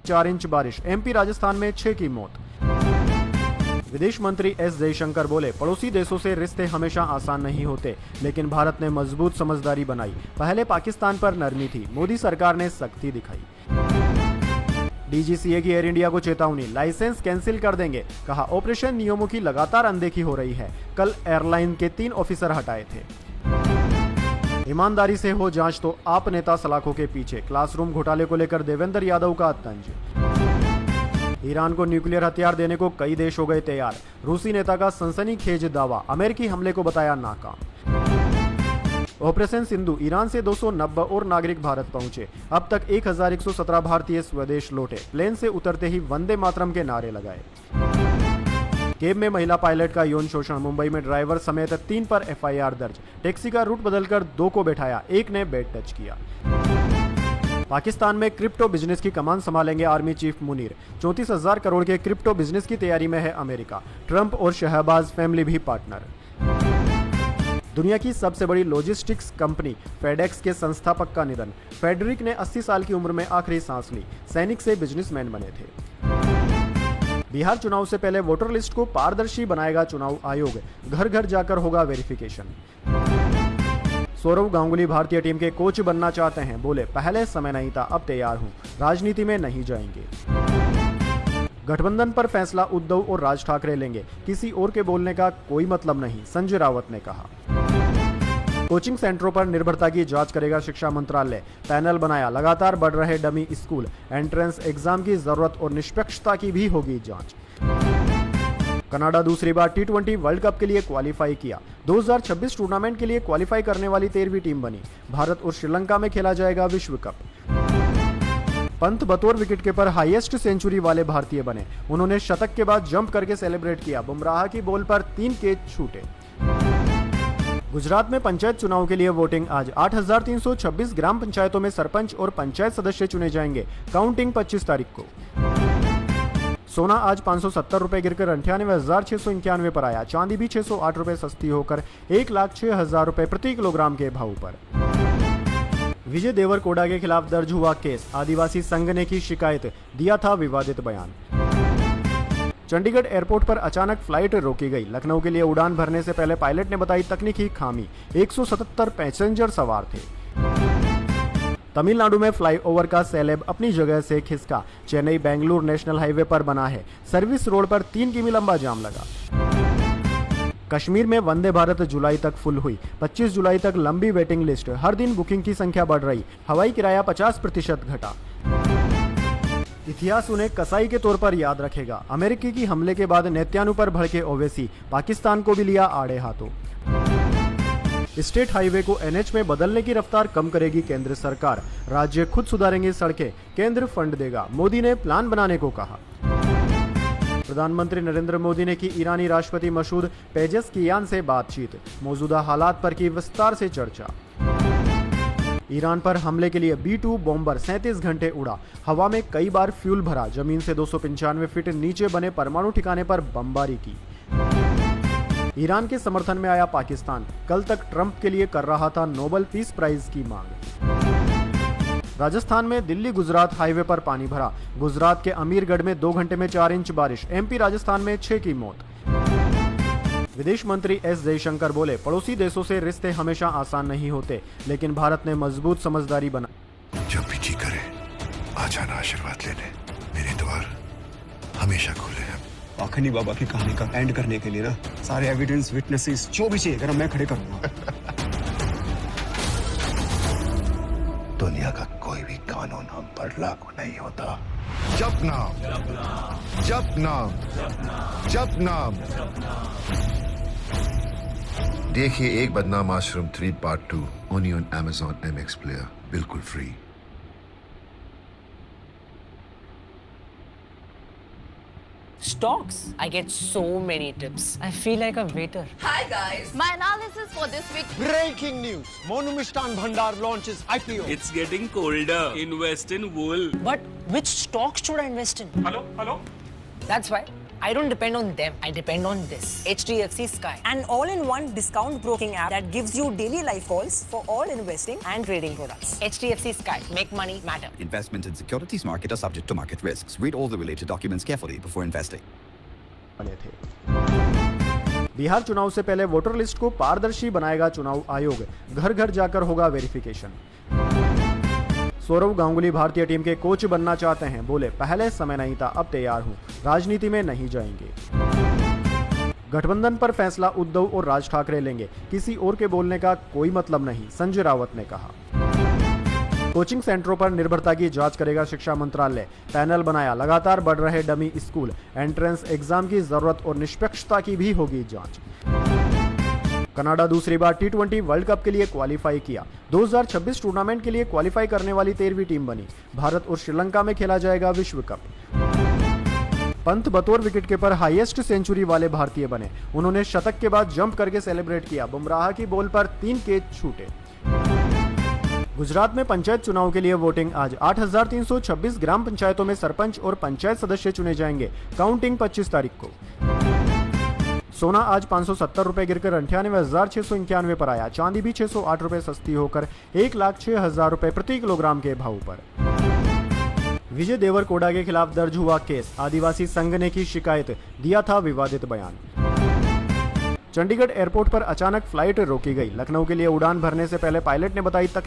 4 inch बारिश, MP Rajasthan में 6 की मौत। विदेश मंत्री एस जयशंकर बोले, पड़ोसी देशों से रिश्ते हमेशा आसान नहीं होते, लेकिन भारत ने मजबूत समझदारी बनाई। पहले पाकिस्तान पर नरमी थी, मोदी सरकार ने सख्ती दिखाई। डीजीसीए की एयर इंडिया को चेतावनी, लाइसेंस कैंसिल कर देंगे, कहा ऑपरेशन नियमों की लगातार अनदेखी हो रही है। कल एयरलाइन के 3 ऑफिसर हटाए थे। ईमानदारी से हो जांच तो आप नेता सलाखों के पीछे, क्लासरूम घोटाले को लेकर देवेंद्र यादव का तंज। ईरान को न्यूक्लियर हथियार देने को कई देश हो गए तैयार, रूसी नेता का सनसनीखेज दावा, अमेरिकी हमले को बताया नाकाम। ऑपरेशन सिंधु, ईरान से 290 और नागरिक भारत पहुंचे। अब तक 1117 भारतीय स्वदेश लौटे। प्लेन से उतरते ही वंदे मातरम के नारे लगाए। कैब में महिला पायलट का यौन शोषण, मुंबई में ड्राइवर समेत 3 पर एफआईआर दर्ज। टैक्सी का रूट बदलकर 2 को बैठाया, एक ने बेड टच किया। पाकिस्तान में क्रिप्टो बिजनेस की कमान संभालेंगे आर्मी चीफ मुनीर। 34,000 करोड़ के क्रिप्टो बिजनेस की तैयारी में है अमेरिका। ट्रंप और शहबाज फैमिली भी पार्टनर। दुनिया की सबसे बड़ी लॉजिस्टिक्स कंपनी फेडेक्स के संस्थापक का निधन। फेडरिक ने 80 साल की उम्र में आखिरी सांस ली। सैनिक से बिजनेसमैन बने थे। बिहार चुनाव से पहले वोटर लिस्ट को पारदर्शी बनाएगा चुनाव आयोग, घर घर जाकर होगा वेरिफिकेशन। सौरव गांगुली भारतीय टीम के कोच बनना चाहते हैं, बोले पहले समय नहीं था, अब तैयार हूं, राजनीति में नहीं जाएंगे। गठबंधन पर फैसला उद्धव और राज ठाकरे लेंगे, किसी और के बोलने का कोई मतलब नहीं, संजय रावत ने कहा। कोचिंग सेंटरों पर निर्भरता की जांच करेगा शिक्षा मंत्रालय, पैनल बनाया, लगातार बढ़ रहे डमी स्कूल, एंट्रेंस एग्जाम की जरूरत और निष्पक्षता की भी होगी जांच। कनाडा दूसरी बार T20 वर्ल्ड कप के लिए क्वालिफाई किया। 2026 टूर्नामेंट के लिए क्वालिफाई करने वाली 13वीं टीम बनी। भारत और श्रीलंका में खेला जाएगा विश्व कप। पंत बतौर विकेटकीपर हाईएस्ट सेंचुरी वाले भारतीय बने। उन्होंने शतक के बाद जंप करके सेलिब्रेट किया। बुमराह की बॉल पर 3 कैच छूटे। गुजरात में पंचायत चुनाव के लिए वोटिंग आज। 8,326 ग्राम पंचायतों में सरपंच और पंचायत सदस्य चुने जाएंगे। काउंटिंग 25 तारीख को। सोना आज 570 रुपए गिरकर 98,691 पर आया। चांदी भी 608 रुपए सस्ती होकर 1,06,000 रुपए प्रति किलोग्राम के भाव पर। विजय देवरकोड़ा के खिलाफ दर्ज हुआ केस। आदिवासी संघ ने की शिकायत, दिया था विवादित बयान। चंडीगढ़ एयरपोर्ट पर अचानक फ्लाइट रोकी गई। लखनऊ के लिए उड़ान भरने से पहले पायलट ने बताई तकनीकी खामी। 177 पैसेंजर सवार थे। तमिलनाडु में फ्लाईओवर का सेलेब अपनी जगह से खिसका। चेन्नई बेंगलुरु नेशनल हाईवे पर बना है। सर्विस रोड पर 3 किमी लंबा जाम लगा। कश्मीर में वंदे भारत जुलाई तक फुल हुई। 25 जुलाई तक लंबी वेटिंग लिस्ट। हर दिन बुकिंग की संख्या बढ़ रही। हवाई किराया 50% घटा। इतिहास उन्हें कसाई के तौर पर याद रखेगा। अमेरिकी की हमले के बाद नेत्यानु पर भड़के ओवैसी। पाकिस्तान को भी लिया आड़े हाथों। स्टेट हाईवे को NH में बदलने की रफ्तार कम करेगी केंद्र सरकार। राज्य खुद सुधारेंगे सड़कें, केंद्र फंड देगा। मोदी ने प्लान बनाने को कहा। प्रधानमंत्री नरेंद्र मोदी ने की ईरानी राष्ट्रपति मसूद पेजेस्कियान से बातचीत। मौजूदा हालात पर की विस्तार से चर्चा। ईरान पर हमले के लिए B-2 बॉम्बर 37 घंटे उड़ा। हवा में कई बार फ्यूल भरा। जमीन से 295 फीट नीचे बने परमाणु ठिकाने पर बमबारी की। ईरान के समर्थन में आया पाकिस्तान। कल तक ट्रंप के लिए कर रहा था नोबेल पीस प्राइज की मांग। राजस्थान में दिल्ली गुजरात हाईवे पर पानी भरा। गुजरात के अमीरगढ़ में 2 घंटे में 4 इंच बारिश, MP राजस्थान में 6 की मौत। विदेश मंत्री एस जयशंकर बोले, पड़ोसी देशों से रिश्ते हमेशा आसान नहीं होते, लेकिन भारत ने मजबूत समझदारी बना। जब भी जी करे आ जाना आशीर्वाद लेने, मेरे द्वार हमेशा खुले हैं। पाखनी बाबा की कहानी का एंड करने के लिए ना सारे एविडेंस, विटनेसेस जो भी चाहिए मैं खड़े करूंगा। दुनिया का कोई भी कानून हम पर लागू नहीं होता। जप नाम, जप नाम, जप नाम। देखिए एक बदनाम आश्रम 3 Part 2 only on Amazon MX Player, बिल्कुल free. Stocks? I get so many tips. I feel like a waiter. Hi guys. My analysis for this week. Breaking news. Monu Mishtan Bhandar launches IPO. It's getting colder. Invest in wool. But which stocks should I invest in? Hello? That's why I don't depend on them. I depend on this. HDFC Sky. An all-in-one discount broking app that gives you daily life calls for all investing and trading products. HDFC Sky. Make money matter. Investment in securities market are subject to market risks. Read all the related documents carefully before investing. बने थे। बिहार चुनाव से पहले voter list को पारदर्शी बनाएगा चुनाव आयोग, घर घर जाकर होगा वेरिफिकेशन। सौरव गांगुली भारतीय टीम के कोच बनना चाहते हैं, बोले पहले समय नहीं था, अब तैयार हूं, राजनीति में नहीं जाएंगे। गठबंधन पर फैसला उद्धव और राज ठाकरे लेंगे, किसी और के बोलने का कोई मतलब नहीं, संजय रावत ने कहा। कोचिंग सेंटरों पर निर्भरता की जांच करेगा शिक्षा मंत्रालय, पैनल बनाया, लगातार बढ़ रहे डमी स्कूल, एंट्रेंस एग्जाम की जरूरत और निष्पक्षता की भी होगी जांच। कनाडा दूसरी बार T20 वर्ल्ड कप के लिए क्वालिफाई किया, 2026 टूर्नामेंट के लिए क्वालिफाई करने वाली 13वीं टीम बनी। भारत और श्रीलंका में खेला जाएगा विश्व कप। पंत बतौर विकेटकीपर हाईएस्ट सेंचुरी वाले भारतीय बने, उन्होंने शतक के बाद जंप करके सेलिब्रेट किया, बुमराह की बॉल पर 3 कैच छूटे। गुजरात में पंचायत चुनाव के लिए वोटिंग आज, 8,326 ग्राम पंचायतों में सरपंच और पंचायत सदस्य चुने जाएंगे, काउंटिंग 25 तारीख को। सोना आज 570 रुपए गिरकर 98,691 पर आया, चांदी भी 608 रुपए सस्ती होकर 1,06,000 रुपए प्रति किलोग्राम के भाव पर। विजय देवरकोड़ा के खिलाफ दर्ज हुआ केस, आदिवासी संघ ने की शिकायत, दिया था विवादित बयान। चंडीगढ़ एयरपोर्ट पर अचानक फ्लाइट रोकी गई, लखनऊ के लिए उड़ान भरने से पहले पायलट ने बताई तकनीकी